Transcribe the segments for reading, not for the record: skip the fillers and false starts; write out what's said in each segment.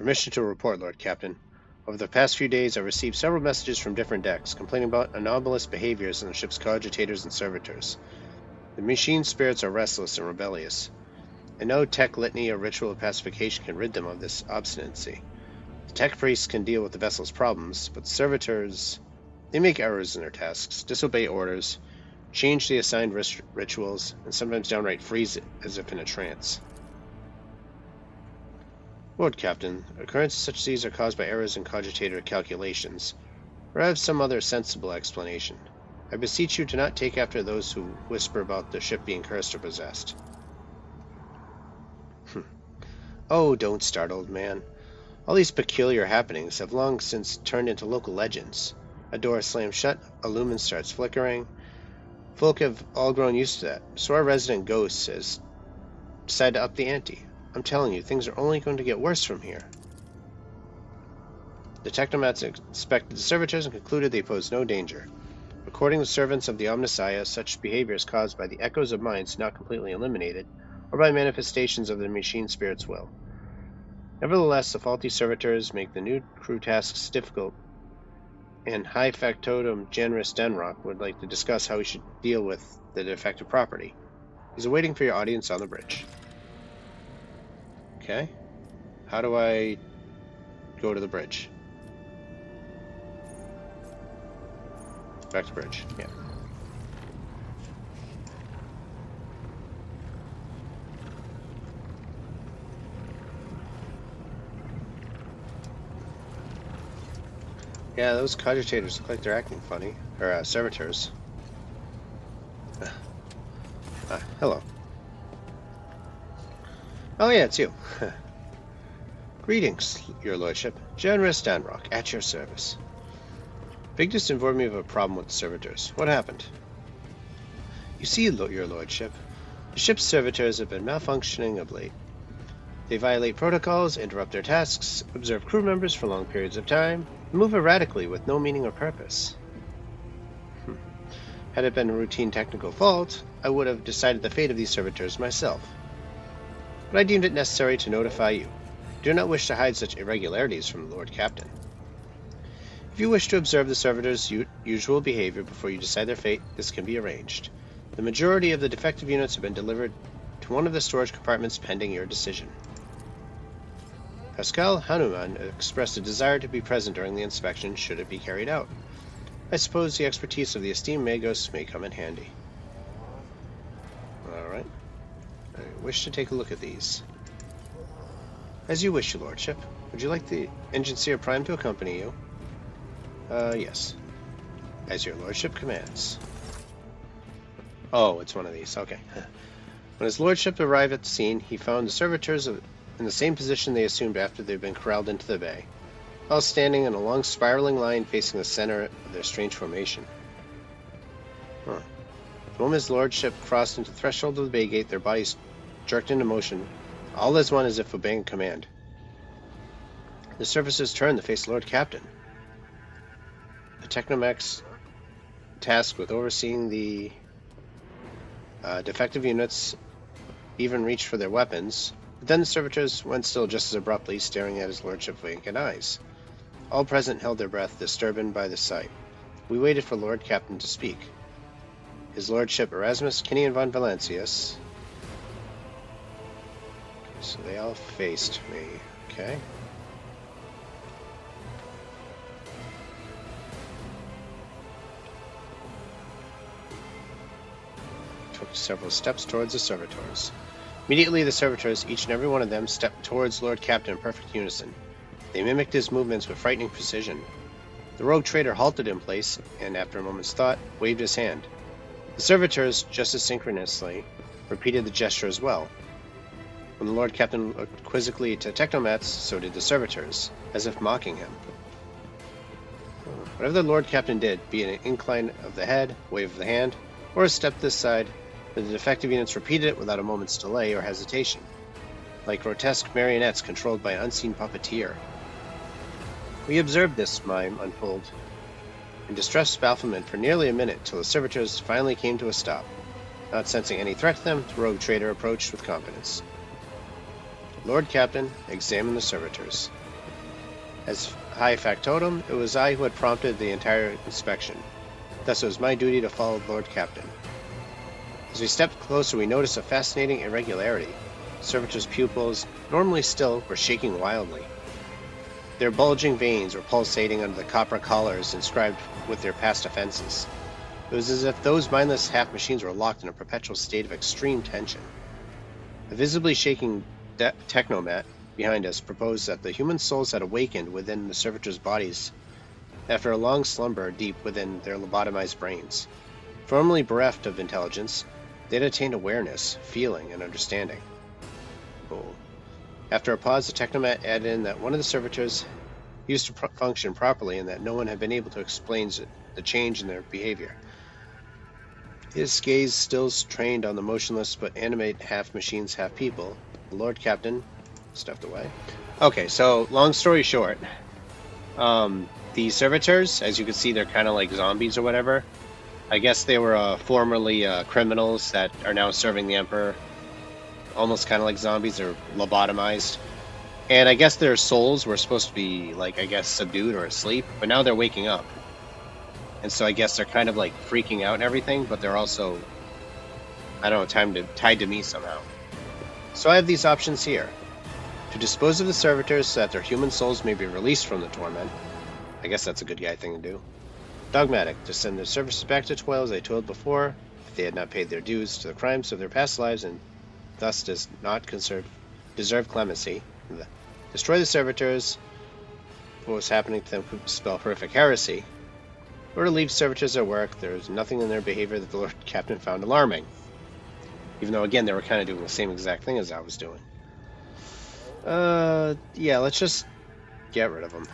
Permission to report, Lord Captain. Over the past few days, I've received several messages from different decks complaining about anomalous behaviors in the ship's cogitators and servitors. The machine spirits are restless and rebellious, and no tech litany or ritual of pacification can rid them of this obstinacy. The tech priests can deal with the vessel's problems, but the servitors, they make errors in their tasks, disobey orders, change the assigned rituals, and sometimes downright freeze it as if in a trance. Lord Captain, occurrences such as these are caused by errors in cogitator calculations, or have some other sensible explanation. I beseech you to not take after those who whisper about the ship being cursed or possessed. Oh, don't start, old man. All these peculiar happenings have long since turned into local legends. A door slams shut, a lumen starts flickering. Folk have all grown used to that, so our resident ghost has decided to up the ante. I'm telling you, things are only going to get worse from here. The technomats inspected the servitors and concluded they posed no danger. According to servants of the Omnissiah, such behavior is caused by the echoes of minds not completely eliminated, or by manifestations of the machine spirit's will. Nevertheless, the faulty servitors make the new crew tasks difficult, and High Factotum Generous Denrock would like to discuss how we should deal with the defective property. He's awaiting for your audience on the bridge. Okay. How do I go to the bridge? Back to bridge. Yeah. Yeah, those cogitators look like they're acting funny. Or, servitors. Hello. Oh yeah, it's you. Greetings, your lordship. Generous Danrock, at your service. Vigdis informed me of a problem with the servitors. What happened? You see, your lordship, the ship's servitors have been malfunctioning of late. They violate protocols, interrupt their tasks, observe crew members for long periods of time, and move erratically with no meaning or purpose. Had it been a routine technical fault, I would have decided the fate of these servitors myself. But I deemed it necessary to notify you. I do not wish to hide such irregularities from the Lord Captain. If you wish to observe the servitors' usual behavior before you decide their fate, this can be arranged. The majority of the defective units have been delivered to one of the storage compartments pending your decision. Pascal Hanuman expressed a desire to be present during the inspection should it be carried out. I suppose the expertise of the esteemed Magos may come in handy. Alright. I wish to take a look at these. As you wish, your lordship. Would you like the Engineer Prime to accompany you? Yes. As your lordship commands. Oh, it's one of these. Okay. When his lordship arrived at the scene, he found the servitors in the same position they assumed after they'd been corralled into the bay, all standing in a long spiraling line facing the center of their strange formation. The moment his lordship crossed into the threshold of the bay gate, their bodies jerked into motion, all as one as if obeying a command. The servitors turned to face the Lord Captain. The Technomax tasked with overseeing the defective units even reached for their weapons, but then the servitors went still just as abruptly, staring at his lordship with vacant eyes. All present held their breath, disturbed by the sight. We waited for Lord Captain to speak. His lordship Erasmus Kinian von Valancius. So they all faced me. Okay. Took several steps towards the servitors. Immediately the servitors, each and every one of them, stepped towards Lord Captain in perfect unison. They mimicked his movements with frightening precision. The rogue trader halted in place, and after a moment's thought, waved his hand. The servitors, just as synchronously, repeated the gesture as well. When the Lord Captain looked quizzically to Technomats, so did the servitors, as if mocking him. Whatever the Lord Captain did, be it an incline of the head, wave of the hand, or a step this side, the defective units repeated it without a moment's delay or hesitation, like grotesque marionettes controlled by an unseen puppeteer. We observed this mime unfold in distressed bafflement for nearly a minute till the servitors finally came to a stop. Not sensing any threat to them, the rogue trader approached with confidence. Lord Captain examined the servitors. As High Factotum, it was I who had prompted the entire inspection. Thus it was my duty to follow the Lord Captain. As we stepped closer, we noticed a fascinating irregularity. The servitors' pupils, normally still, were shaking wildly. Their bulging veins were pulsating under the copper collars inscribed with their past offenses. It was as if those mindless half-machines were locked in a perpetual state of extreme tension. A visibly shaking technomat behind us proposed that the human souls had awakened within the servitors' bodies after a long slumber deep within their lobotomized brains. Formerly bereft of intelligence, they had attained awareness, feeling, and understanding. Oh. After a pause, the technomat added in that one of the servitors used to function properly and that no one had been able to explain the change in their behavior. His gaze still trained on the motionless but animate half-machines, half-people. The Lord Captain stepped away. Okay, so long story short, the servitors, as you can see, they're kind of like zombies or whatever. I guess they were formerly criminals that are now serving the Emperor. Almost kind of like zombies, they're lobotomized. And I guess their souls were supposed to be, like, I guess, subdued or asleep, but now they're waking up. And so I guess they're kind of like freaking out and everything, but they're also, I don't know, tied to me somehow. So I have these options here. To dispose of the servitors so that their human souls may be released from the torment. I guess that's a good guy thing to do. Dogmatic, to send their services back to toil as they toiled before, if they had not paid their dues to the crimes of their past lives and thus does not deserve clemency. Destroy the servitors. What was happening to them could spell horrific heresy. Or to leave servitors at work. There was nothing in their behavior that the Lord Captain found alarming. Even though, again, they were kind of doing the same exact thing as I was doing. Yeah, let's just get rid of them.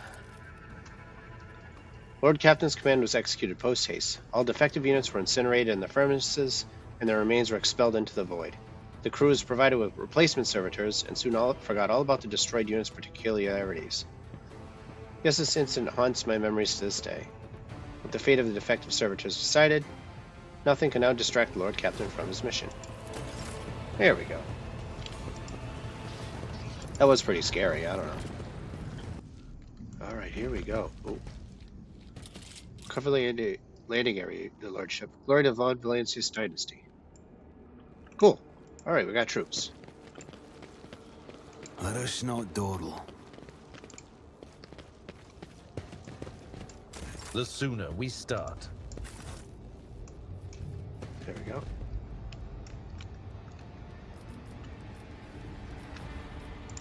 Lord Captain's command was executed post-haste. All defective units were incinerated in the furnaces, and their remains were expelled into the void. The crew was provided with replacement servitors, and soon forgot all about the destroyed unit's peculiarities. Yes, this incident haunts my memories to this day. With the fate of the defective servitors decided, nothing can now distract the Lord Captain from his mission. There we go. That was pretty scary, I don't know. Alright, here we go. Ooh. Cover the landing area, your lordship. Glory to Von Valencius dynasty. Cool. Alright, we got troops. Let us not dawdle. The sooner we start. There we go.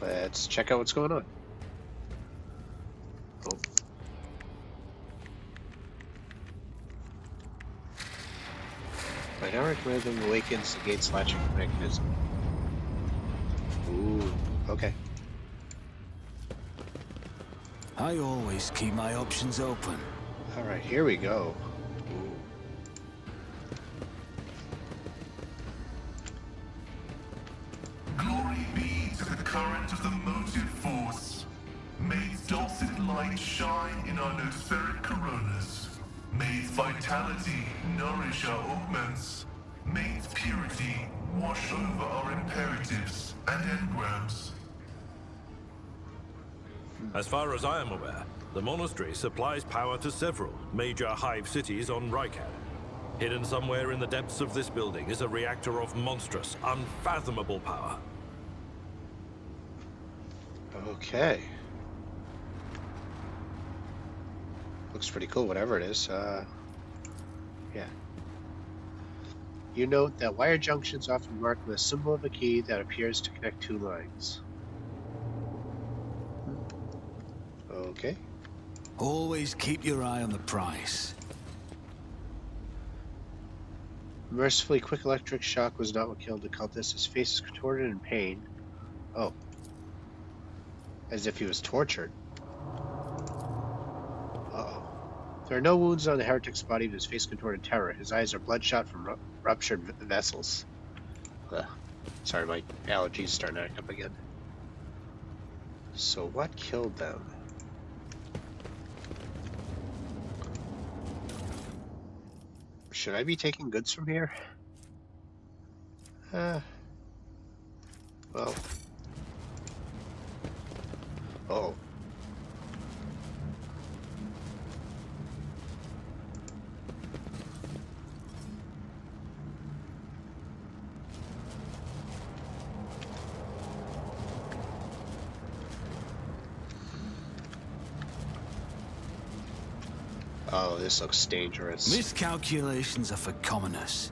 Let's check out what's going on. Oh. My direct rhythm awakens the gate's latching mechanism. Ooh, okay. I always keep my options open. Alright, here we go. Ooh. Glory be to the current of the motive force. May its dulcet light shine in our notheric coronas. May its vitality nourish our augments. May its purity wash over our imperatives and engrams. As far as I am aware, the monastery supplies power to several major hive cities on Rykad. Hidden somewhere in the depths of this building is a reactor of monstrous, unfathomable power. Okay. Looks pretty cool, whatever it is. Yeah. You note that wire junctions often marked with a symbol of a key that appears to connect two lines. Okay. Always keep your eye on the prize. Mercifully quick electric shock was not what killed the cultist. His face is contorted in pain. Oh. As if he was tortured. Uh-oh. There are no wounds on the heretic's body, but his face contorted terror. His eyes are bloodshot from ruptured vessels. Ugh. Sorry, my allergies starting to act up again. So what killed them? Should I be taking goods from here? Well. Oh. Oh, this looks dangerous. Miscalculations are for commoners.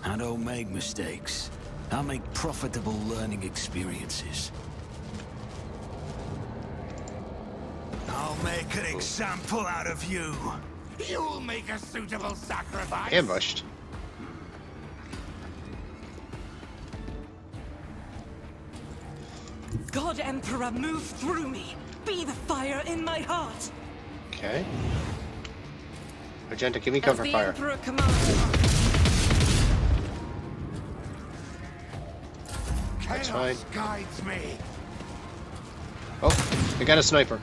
I don't make mistakes. I make profitable learning experiences. I'll make an example out of you. You'll make a suitable sacrifice. Ambushed. God Emperor, move through me. Be the fire in my heart. Okay. Argenta, give me cover As the fire. Emperor commands. That's Chaos fine. guides me. Oh, I got a sniper.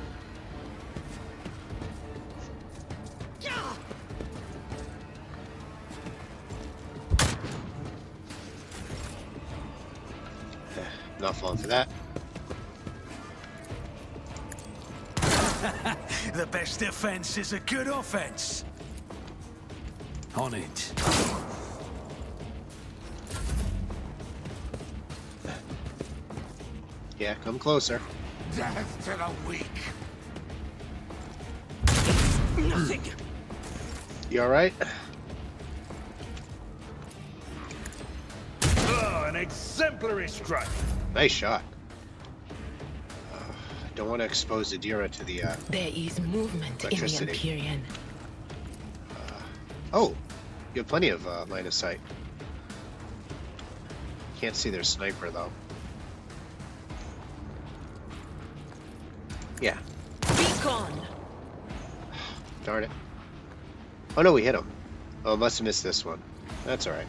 Not falling for that. The best defense is a good offense. On it. Yeah, come closer. Death to the weak. Nothing. You alright? Oh, an exemplary strike. Nice shot. I don't want to expose Adira to the, There is movement in the Electricity. Empyrean. Oh! You have plenty of, line of sight. Can't see their sniper, though. Yeah. Be gone. Darn it. Oh no, we hit him. Oh, must have missed this one. That's alright.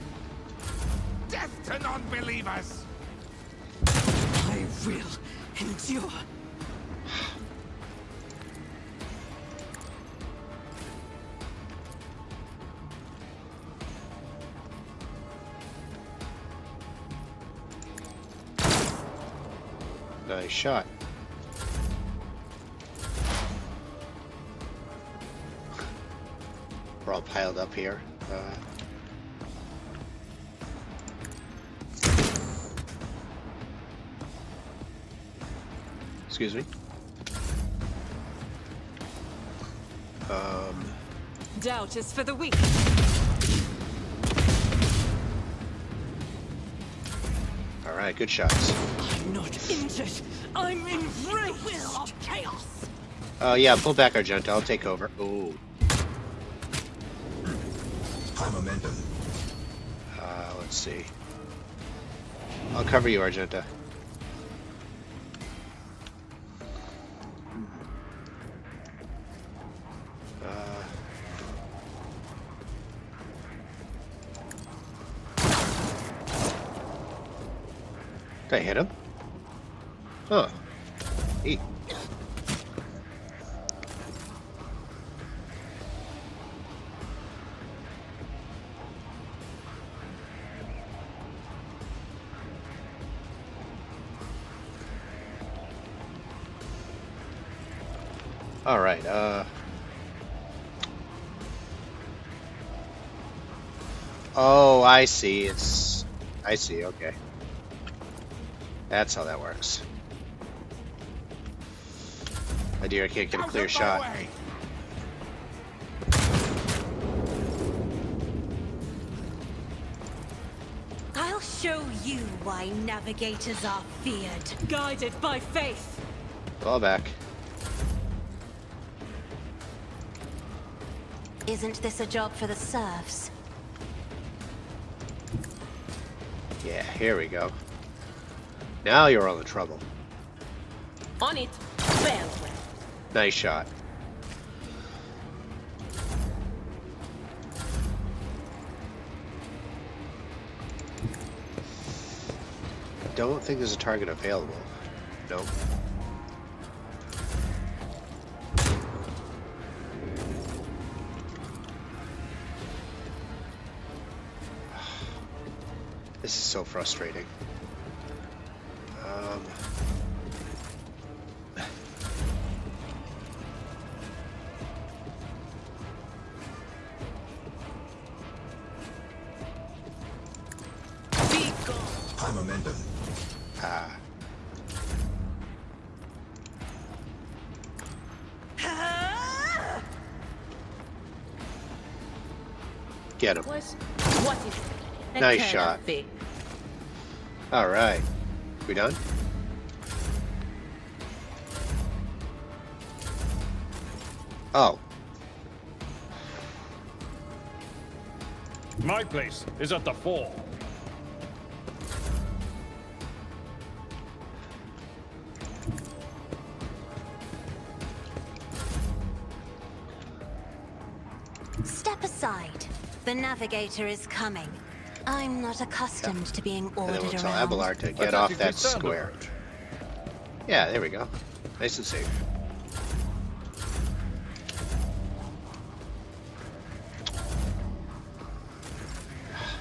Death to non-believers. I will endure. Nice shot. We're all piled up here. Excuse me. Doubt is for the weak. Alright, good shots. I'm not injured. I'm enraged. Will of chaos. Yeah, pull back, Argenta. I'll take over. Ooh. High momentum. Let's see. I'll cover you, Argenta. Did I hit him? Huh. Eat. All right. Oh, I see. I see. Okay. That's how that works. My dear, I can't get a clear shot. Way. I'll show you why navigators are feared. Guided by faith. Fall back. Isn't this a job for the serfs? Yeah, here we go. Now you're all in trouble. On it. Well. Nice shot. Don't think there's a target available. Nope. This is so frustrating. High momentum. Ah. Get him. What is it? A Nice turn shot. of fate. All right. We done? Oh. My place is at the fore. Step aside. The navigator is coming. I'm not accustomed to being And then ordered we'll tell around. Abelard to get A off tactically that sound square. approach. Yeah, there we go. Nice and safe.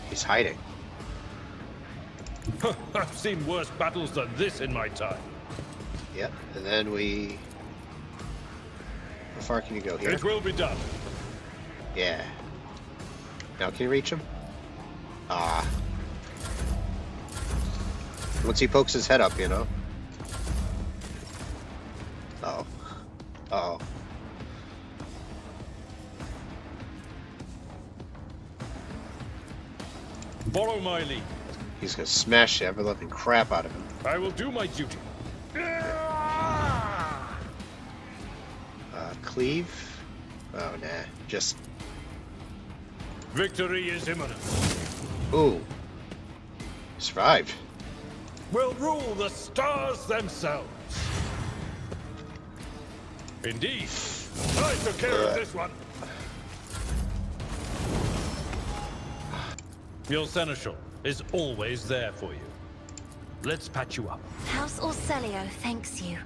He's hiding. I've seen worse battles than this in my time. Yep. And then we... How far can you go here? It will be done. Yeah. Now can you reach him? Ah. Once he pokes his head up, you know. Uh-oh. Uh-oh. Follow my lead. He's gonna smash the ever-loving crap out of him. I will do my duty. Cleave? Oh, nah. Just... Victory is imminent. Ooh. Survived. Will rule the stars themselves. Indeed. I took care of this one. Your seneschal is always there for you. Let's patch you up. House Orselio thanks you.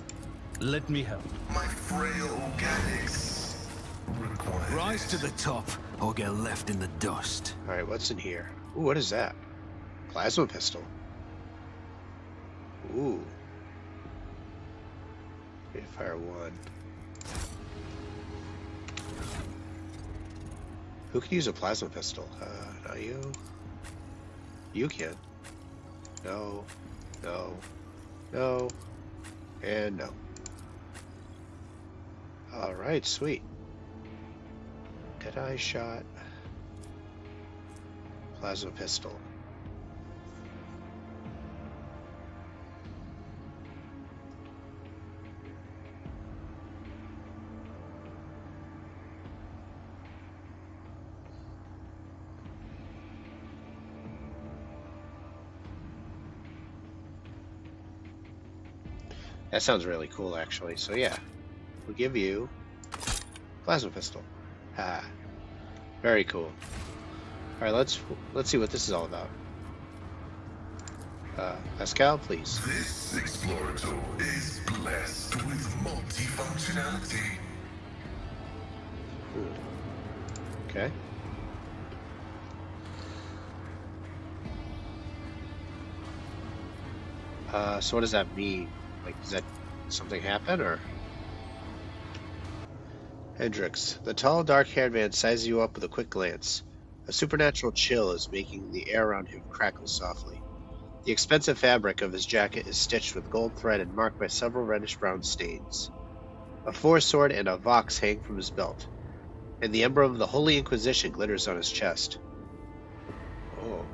Let me help. My frail organics require Rise to the top or get left in the dust. Alright, what's in here? Ooh, what is that? Plasma pistol. Ooh. Okay, fire one. Who can use a plasma pistol? Not you. You can. No. No. No. And no. Alright, sweet. Deadeye shot. Plasma pistol. That sounds really cool, actually. So yeah, we'll give you plasma pistol. Ah, very cool. All right, let's see what this is all about. Pascal, please. This explorator is blessed with multifunctionality. Ooh. Okay. So what does that mean? Like, does that something happen, or? Hendrix, the tall, dark-haired man sizes you up with a quick glance. A supernatural chill is making the air around him crackle softly. The expensive fabric of his jacket is stitched with gold thread and marked by several reddish-brown stains. A forest sword and a vox hang from his belt, and the emblem of the Holy Inquisition glitters on his chest. Oh.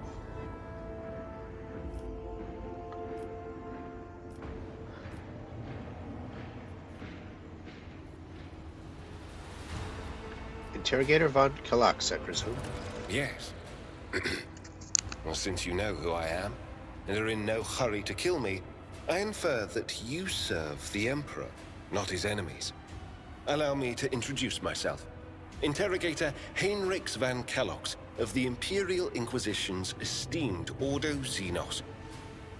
Interrogator von Kalux, I presume. Yes. Well, since you know who I am, and are in no hurry to kill me, I infer that you serve the Emperor, not his enemies. Allow me to introduce myself. Interrogator Heinrichs van Kellox of the Imperial Inquisition's esteemed Ordo Xenos.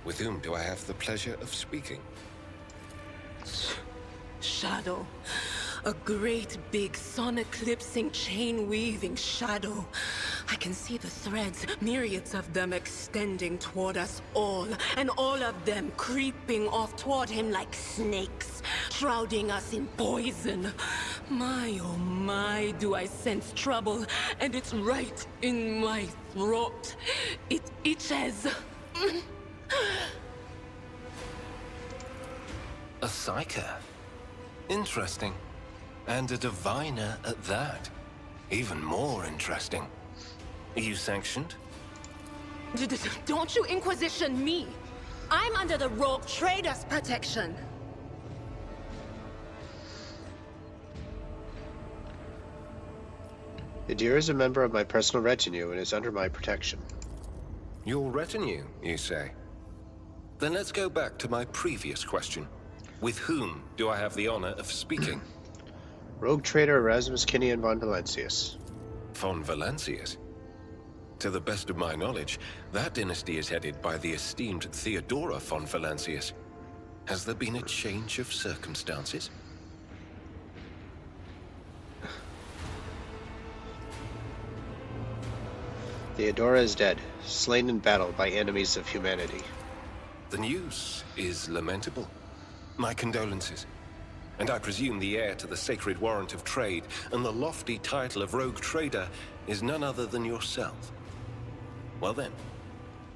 With whom do I have the pleasure of speaking? Shadow. A great big sun-eclipsing, chain-weaving shadow. I can see the threads, myriads of them extending toward us all, and all of them creeping off toward him like snakes, shrouding us in poison. My, oh my, do I sense trouble, and it's right in my throat. It itches. A psyker. Interesting. And a diviner at that. Even more interesting. Are you sanctioned? Don't you Inquisition me! I'm under the Rogue Trader's protection! Yadir is a member of my personal retinue and is under my protection. Your retinue, you say? Then let's go back to my previous question. With whom do I have the honor of speaking? Rogue trader Erasmus Kinian von Valencius. Von Valencius? To the best of my knowledge, that dynasty is headed by the esteemed Theodora von Valencius. Has there been a change of circumstances? Theodora is dead, slain in battle by enemies of humanity. The news is lamentable. My condolences. And I presume the heir to the sacred warrant of trade and the lofty title of Rogue Trader is none other than yourself. Well then,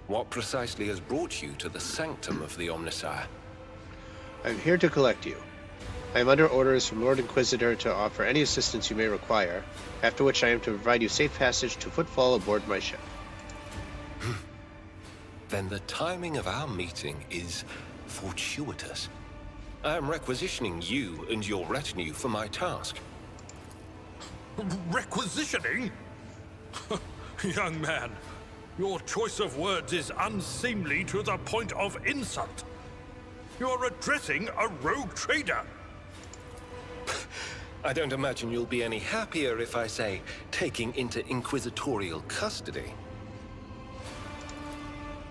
what precisely has brought you to the sanctum of the Omnissiah? I am here to collect you. I am under orders from Lord Inquisitor to offer any assistance you may require, after which I am to provide you safe passage to footfall aboard my ship. Then the timing of our meeting is fortuitous. I am requisitioning you and your retinue for my task. Requisitioning? Young man, your choice of words is unseemly to the point of insult. You're addressing a rogue trader. I don't imagine you'll be any happier if I say taking into inquisitorial custody.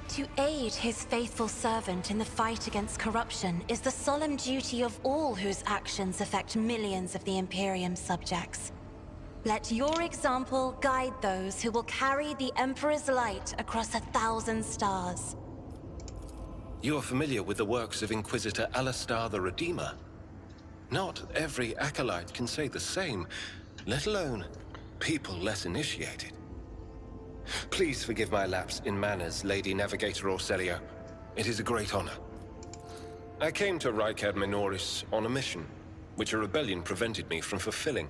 To aid his faithful servant in the fight against corruption is the solemn duty of all whose actions affect millions of the Imperium's subjects. Let your example guide those who will carry the Emperor's light across 1,000 stars. You are familiar with the works of Inquisitor Alistar the Redeemer. Not every acolyte can say the same, let alone people less initiated. Please forgive my lapse in manners, Lady Navigator Orselio. It is a great honor. I came to Rykad Minoris on a mission, which a rebellion prevented me from fulfilling.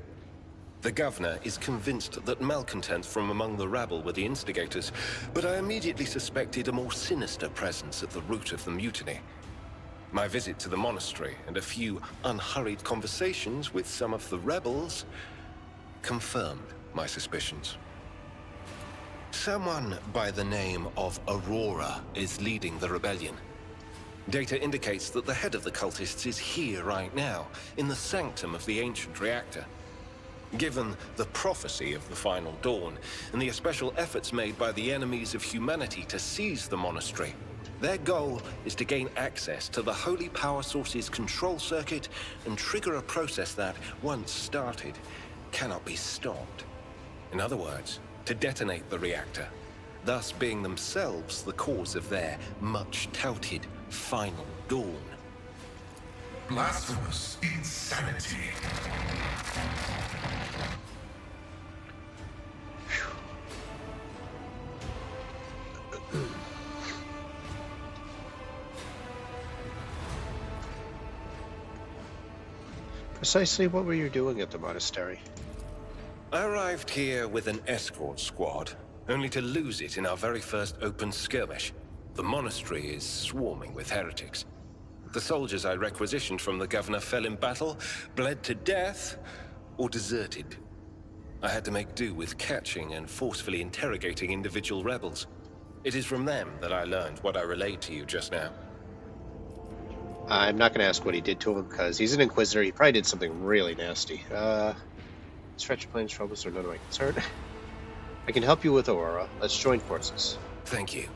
The governor is convinced that malcontents from among the rabble were the instigators, but I immediately suspected a more sinister presence at the root of the mutiny. My visit to the monastery and a few unhurried conversations with some of the rebels confirmed my suspicions. Someone by the name of Aurora is leading the rebellion. Data indicates that the head of the cultists is here right now, in the sanctum of the ancient reactor. Given the prophecy of the final dawn, and the especial efforts made by the enemies of humanity to seize the monastery, their goal is to gain access to the holy power source's control circuit and trigger a process that, once started, cannot be stopped. In other words, to detonate the reactor, thus being themselves the cause of their much-touted final dawn. Blasphemous insanity. Precisely what were you doing at the monastery? I arrived here with an escort squad, only to lose it in our very first open skirmish. The monastery is swarming with heretics. The soldiers I requisitioned from the governor fell in battle, bled to death, or deserted. I had to make do with catching and forcefully interrogating individual rebels. It is from them that I learned what I relayed to you just now. I'm not going to ask what he did to him, because he's an Inquisitor. He probably did something really nasty. Stretch planes troubles are none of my concern. I can help you with Aurora. Let's join forces. Thank you.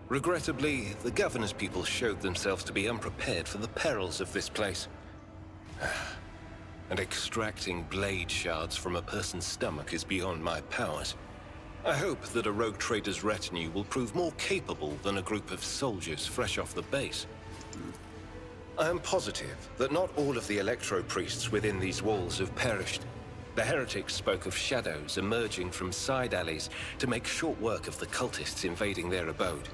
Regrettably, the governor's people showed themselves to be unprepared for the perils of this place. And extracting blade shards from a person's stomach is beyond my powers. I hope that a rogue trader's retinue will prove more capable than a group of soldiers fresh off the base. I am positive that not all of the electro-priests within these walls have perished. The heretics spoke of shadows emerging from side alleys to make short work of the cultists invading their abode.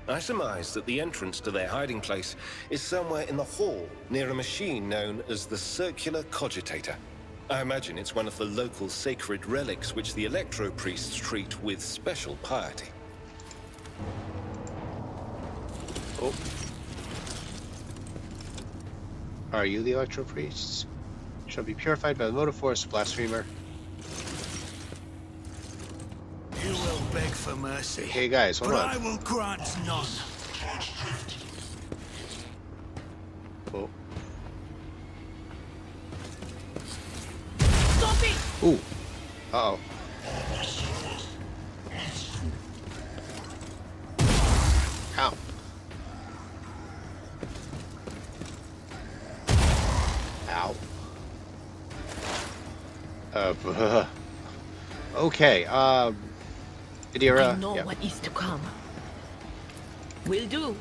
I surmise that the entrance to their hiding place is somewhere in the hall near a machine known as the Circular Cogitator. I imagine it's one of the local sacred relics which the Electro priests treat with special piety. Oh. Are you the Electro priests? Shall be purified by the motive force, blasphemer. You will beg for mercy. Hey guys, hold but on. I will grant none. Oh. Stop it! Ooh. Uh-oh. Ow. Ow. Okay, Idira, I know yeah. what is to come. Will do.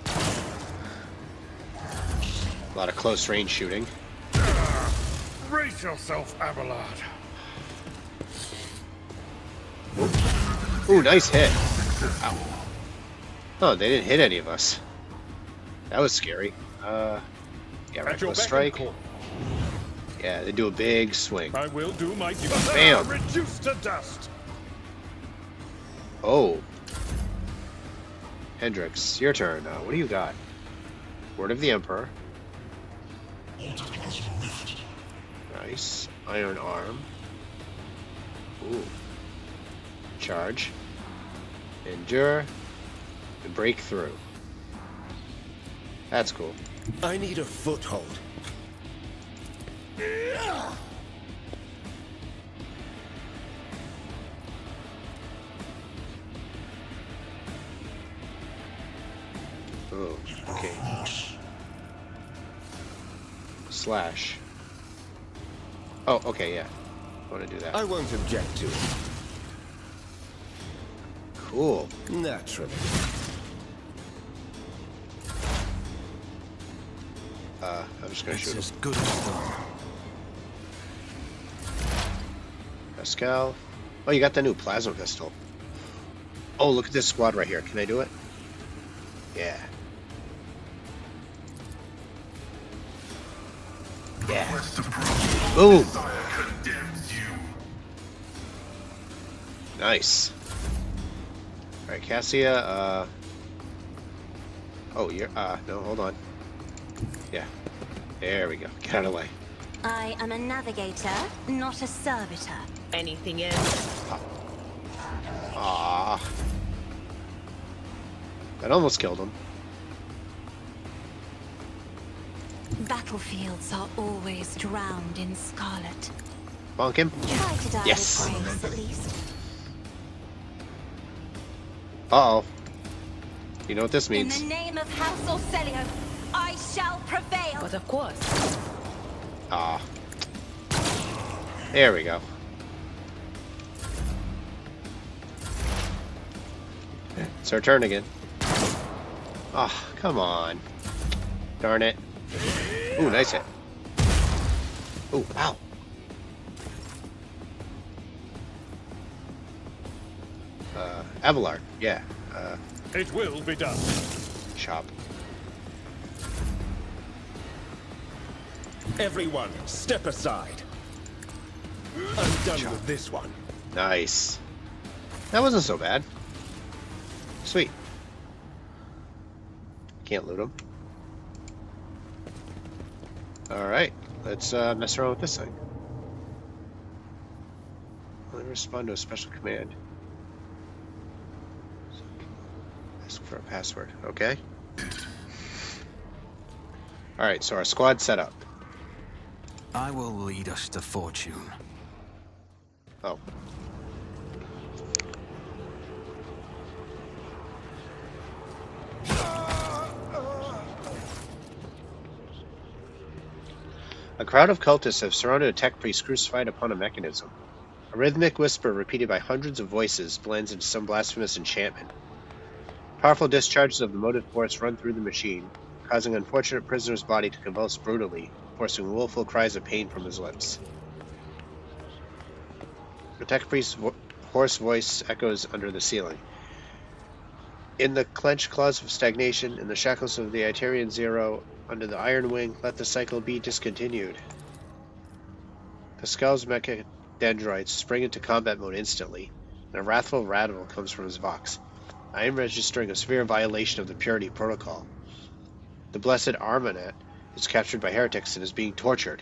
A lot of close range shooting. Brace yourself, Abelard. Ooh, nice hit. Ow. Oh, they didn't hit any of us. That was scary. Yeah, reckless strike. Yeah, they do a big swing. I will do my duty. Bam. Reduced to dust. Oh. Hendrix, your turn. What do you got? Word of the Emperor. Nice. Iron Arm. Ooh. Charge. Endure. And break through. That's cool. I need a foothold. Oh, okay. Slash. Oh, okay, yeah. I want to do that. I won't object to it. Cool. Naturally. I'm just gonna It's shoot him. as good as done. Pascal. Oh, you got the new plasma pistol. Oh, look at this squad right here. Can I do it? Yeah. Yeah. Boom. Condemns you. Nice. Alright, Cassia, oh, you're, no, hold on. Yeah. There we go. Get out of the way. I am a navigator, not a servitor. Anything else? Ah. That almost killed him. Battlefields are always drowned in scarlet. Bonk him. Try to die Yes. with grace, at least. Uh-oh. You know what this In means. the name of House Orcelio, I shall prevail. But of course. Ah. There we go. It's our turn again. Ah, come on. Darn it. Ooh, nice hit. Ooh, ow. Abelard, yeah. It will be done. Chop. Everyone, step aside. I'm done with this one. Nice. That wasn't so bad. Sweet. Can't loot him. Alright, let's mess around with this thing. Let me respond to a special command. Ask for a password, okay? Alright, so our squad set up. I will lead us to fortune. Oh. A crowd of cultists have surrounded a tech priest crucified upon a mechanism. A rhythmic whisper repeated by hundreds of voices blends into some blasphemous enchantment. Powerful discharges of the motive force run through the machine, causing unfortunate prisoner's body to convulse brutally, forcing woeful cries of pain from his lips. The tech priest's hoarse voice echoes under the ceiling. In the clenched claws of stagnation, in the shackles of the Itarian Zero, under the Iron Wing, let the cycle be discontinued. Pascal's mechadendroids spring into combat mode instantly, and a wrathful rattle comes from his vox. I am registering a severe violation of the Purity Protocol. The blessed Armanet is captured by heretics and is being tortured.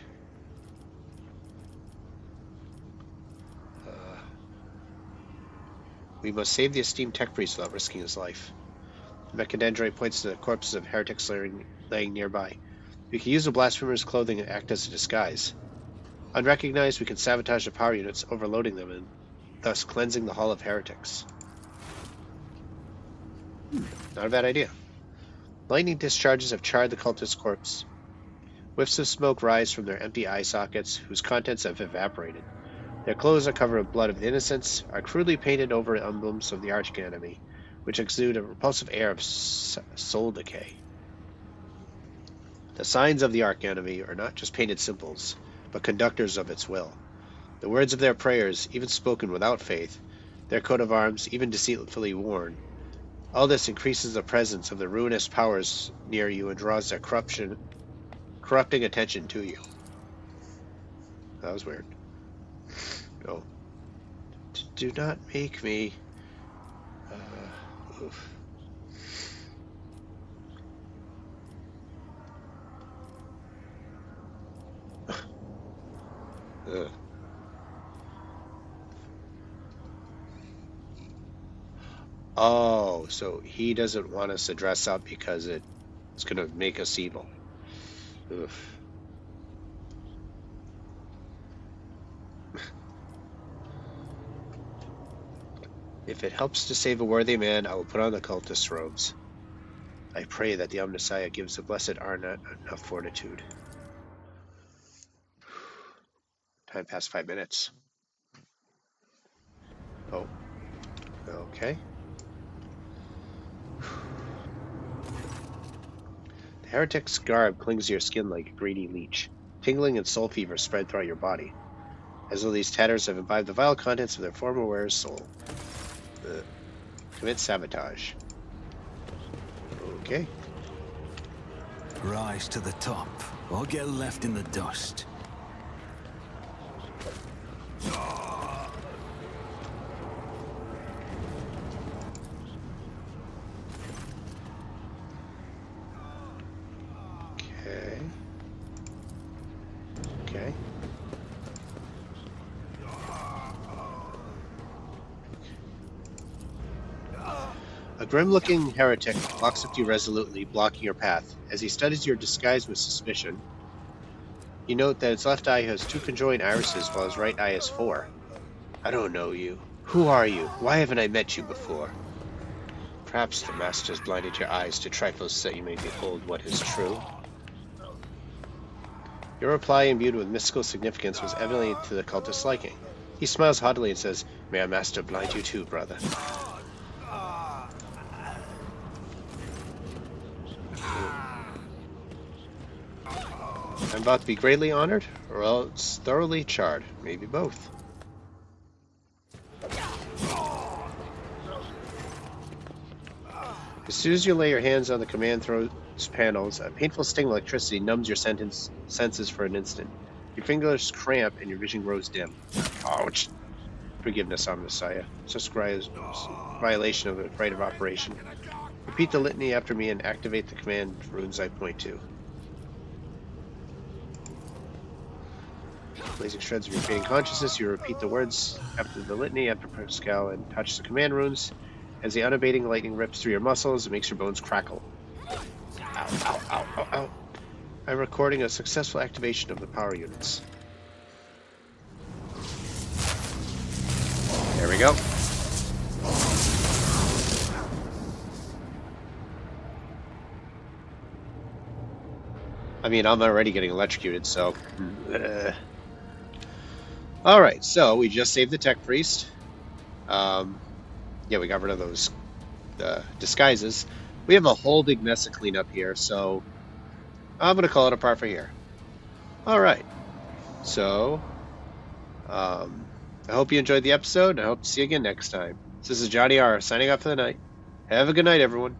We must save the esteemed tech priest without risking his life. The mechadendroid points to the corpses of heretics laying nearby. We can use the blasphemer's clothing and act as a disguise. Unrecognized, we can sabotage the power units, overloading them and thus cleansing the Hall of Heretics. Not a bad idea. Lightning discharges have charred the cultist corpse. Whiffs of smoke rise from their empty eye sockets, whose contents have evaporated. Their clothes are covered with blood of the innocents, are crudely painted over emblems of the arch-enemy, which exude a repulsive air of soul decay. The signs of the arch-enemy are not just painted symbols, but conductors of its will. The words of their prayers, even spoken without faith, their coat of arms, even deceitfully worn, all this increases the presence of the ruinous powers near you and draws their corrupting attention to you. That was weird. No. Do not make me... oof. Oh, so he doesn't want us to dress up because it's going to make us evil. Oof. If it helps to save a worthy man, I will put on the cultist robes. I pray that the Omnissiah gives the blessed Arnett enough fortitude. Time past 5 minutes. Oh. Okay. The heretic's garb clings to your skin like a greedy leech. Tingling and soul fever spread throughout your body, as though these tatters have imbibed the vile contents of their former wearer's soul. Commit sabotage. Okay. Rise to the top, or get left in the dust. Okay. Okay. A grim-looking heretic walks up to you resolutely, blocking your path. As he studies your disguise with suspicion, you note that its left eye has 2 conjoined irises, while his right eye has 4. I don't know you. Who are you? Why haven't I met you before? Perhaps the master has blinded your eyes to trifles so that you may behold what is true. Your reply, imbued with mystical significance, was evidently to the cultist's liking. He smiles haughtily and says, "May our master blind you too, brother." I'm about to be greatly honored, or else thoroughly charred. Maybe both. As soon as you lay your hands on the command throws panels, a painful sting of electricity numbs your senses for an instant. Your fingers cramp and your vision grows dim. Ouch! Forgiveness, Omnissiah. Such violation of the right of operation. Repeat the litany after me and activate the command runes I point to. Blazing shreds of your fading consciousness, you repeat the words after the litany after Pascal and touch the command runes. As the unabating lightning rips through your muscles, it makes your bones crackle. Ow, ow, ow, ow, ow. I'm recording a successful activation of the power units. There we go. I mean, I'm already getting electrocuted, so... Alright, so we just saved the tech priest. Yeah, we got rid of those disguises. We have a whole big mess to clean up here, so I'm going to call it a part for here. Alright, so I hope you enjoyed the episode, and I hope to see you again next time. This is Johnny R, signing off for the night. Have a good night, everyone.